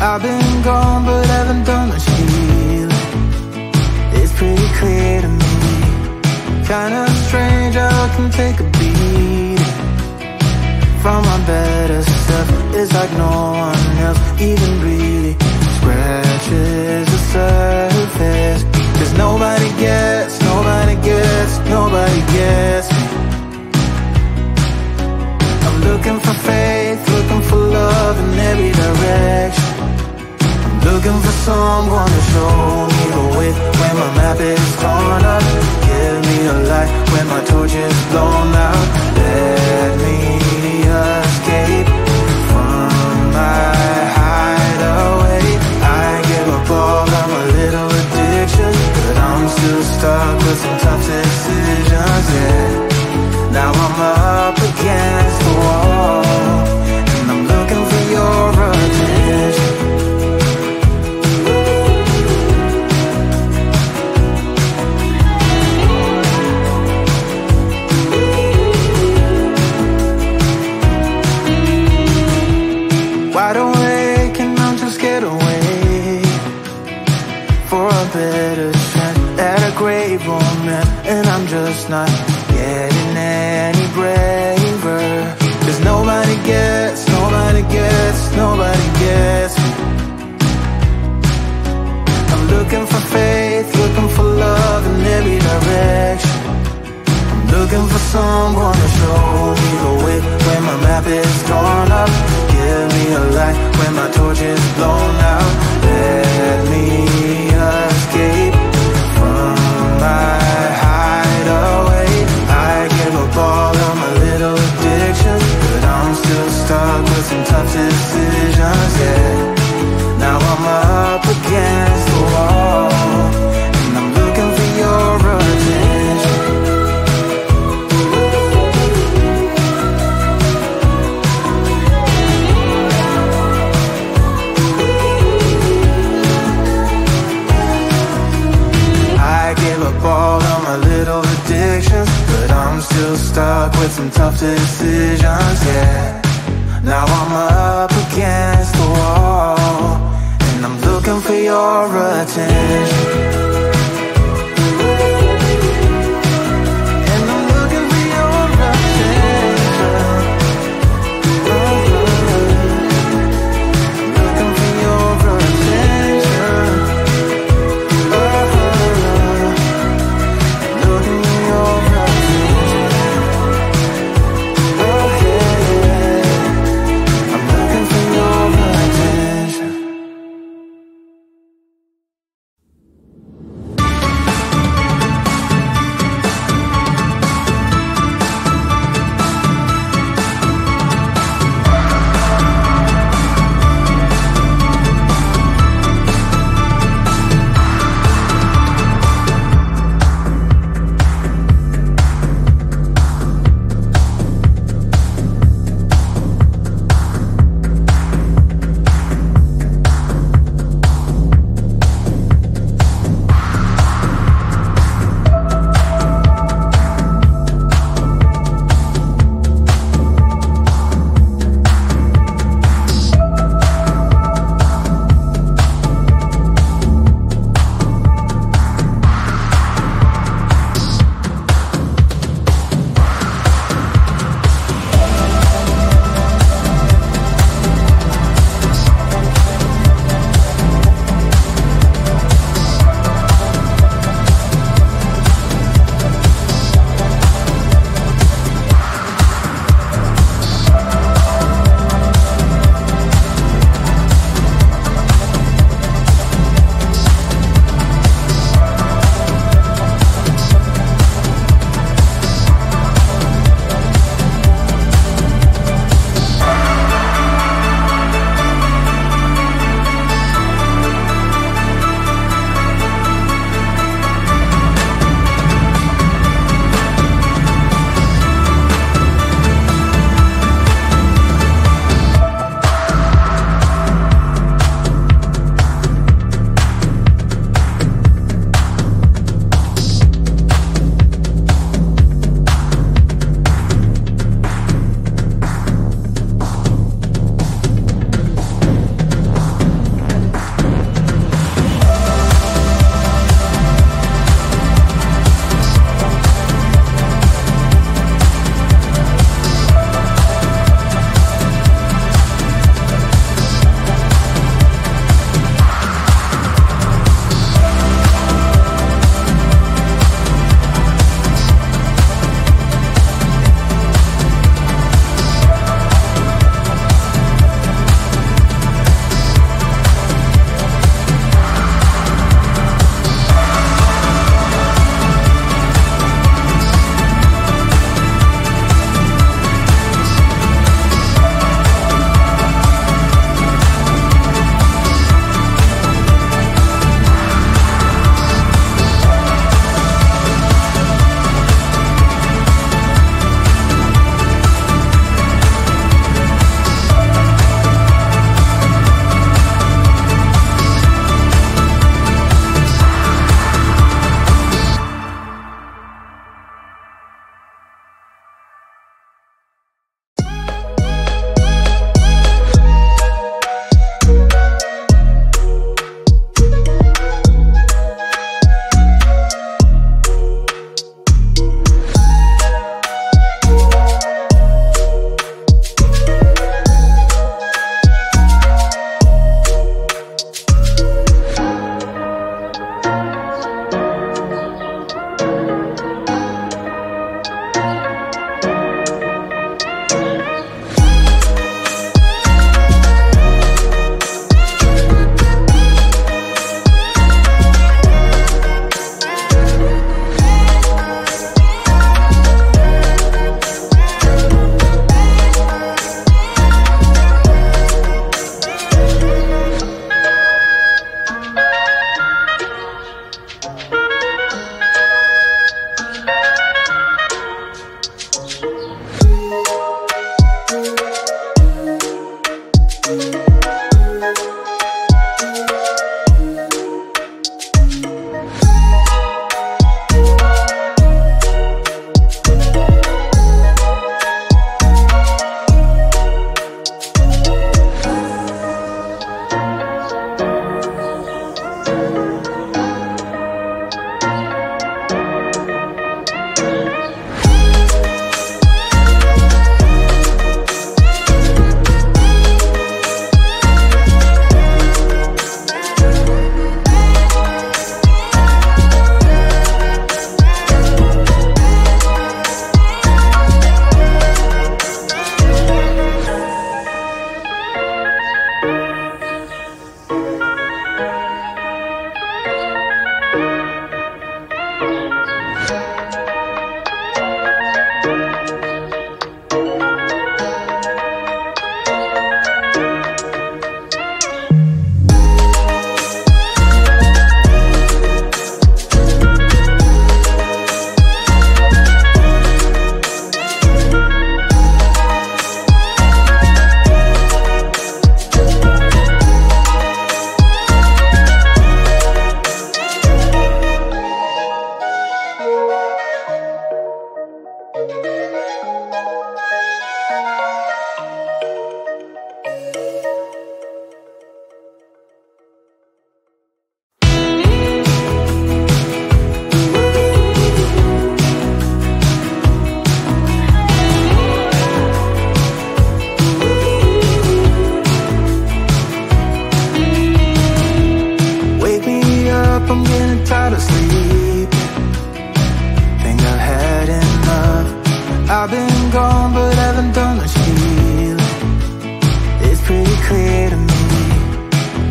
I've been gone but haven't done much healing. It's pretty clear to me. Kinda strange how I can take a beating from my better stuff. It's like no one else even really scratches the surface. 'Cause nobody gets me. I'm looking for faith, looking for love in every direction. I'm looking for someone to show me the way when my map is torn up. Give me a light when my torch is blown out. Let me escape from my hideaway. I give up all of my little addictions, but I'm still stuck with some tough decisions, yeah. Now I'm up against the wall, and I'm looking for your attention. Wide awake and I'm just scared away for a better chance at a great romance, and I'm just not getting any braver. 'Cause nobody gets me. I'm looking for faith, looking for love in every direction. I'm looking for someone to show me the way when my map is torn up. Give me a light when my torch is blown out. Let me escape from my hideaway. I give up all of my little addictions, but I'm still stuck with some tough decisions, yeah. Now I'm up against the wall, and I'm looking for your attention. I give up all of my little addictions, but I'm still stuck with some tough decisions, yeah. Now I'm up against the wall.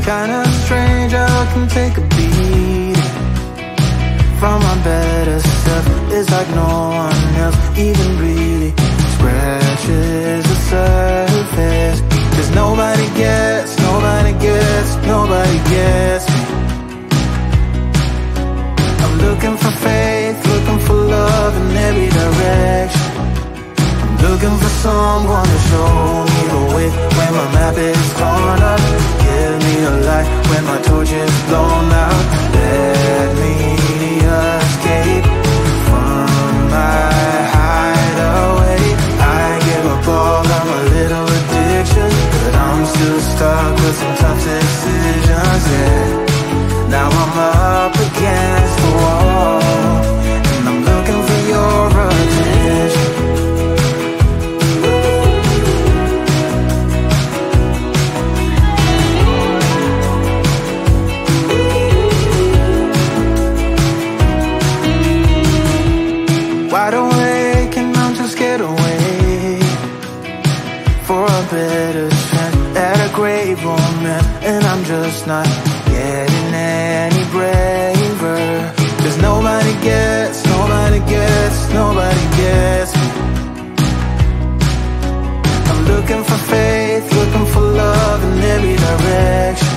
Kinda strange how I can take a beat from my better self. It's like no one else even really scratches the surface. 'Cause nobody gets, nobody gets, nobody gets me. I'm looking for faith, looking for love in every direction. I'm looking for someone to show me the way when my map is torn up. Give me a light when my torch is blown out. Let me escape from my hideaway. I give up all of my little addictions, but I'm still stuck with some tough decisions, yeah. Now I'm up against the wall, and I'm looking for your attention. Wide awake and I'm too scared away for a better chance at a great romance, and I'm just not getting any braver. 'Cause nobody gets, nobody gets, nobody gets me. I'm looking for faith, looking for love in every direction.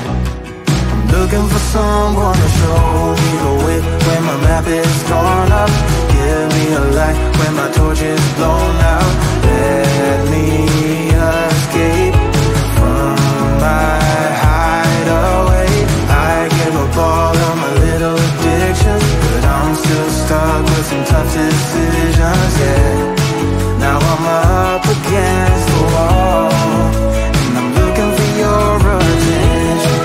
I'm looking for someone to show me the way when my map is torn up. Give me a light when my torch is blown out. Let me escape from my hideaway. I give up all of my little addictions, but I'm still stuck with some tough decisions, yeah. Now I'm up against the wall, and I'm looking for your attention.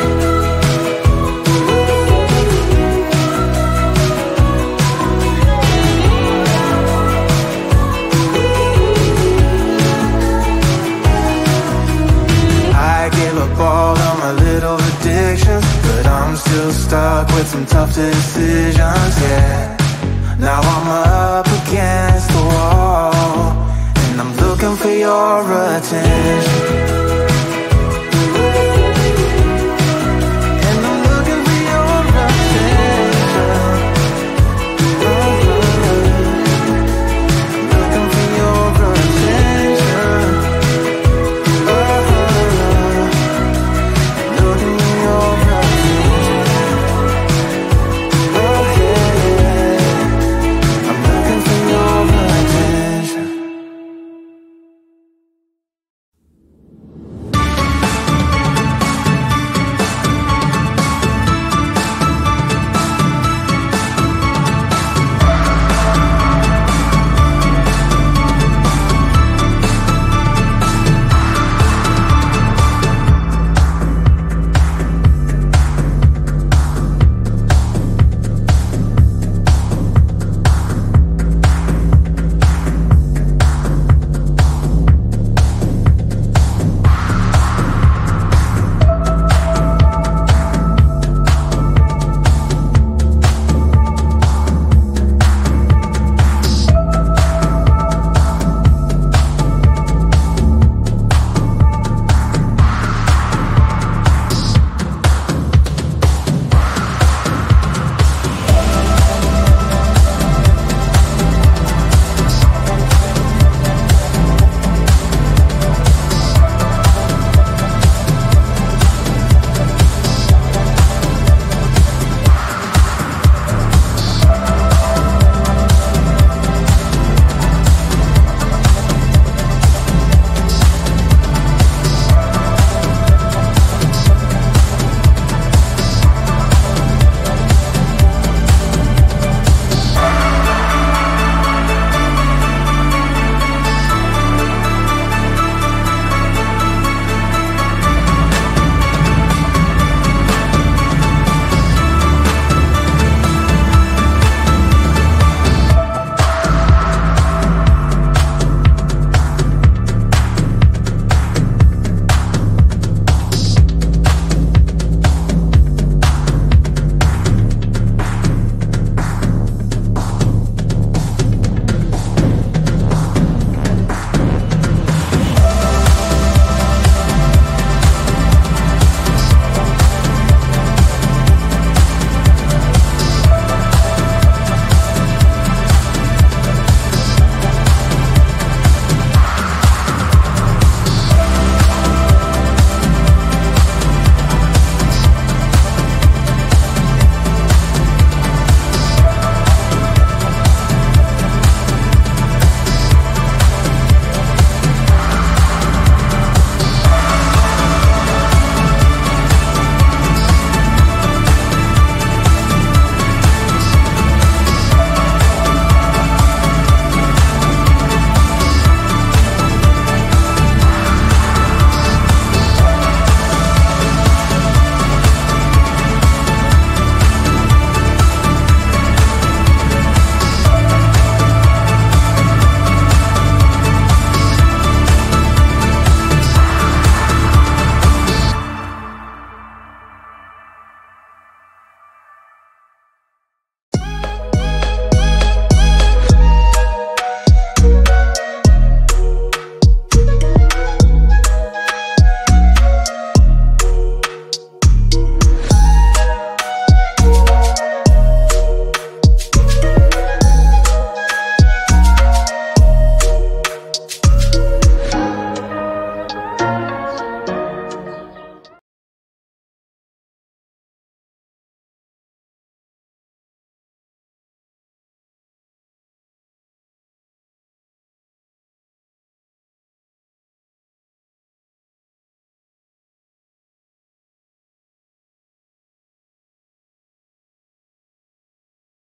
I give up all of my little addictions, but I'm still stuck with some tough decisions, yeah. Now I'm up against the wall, and I'm looking for your attention.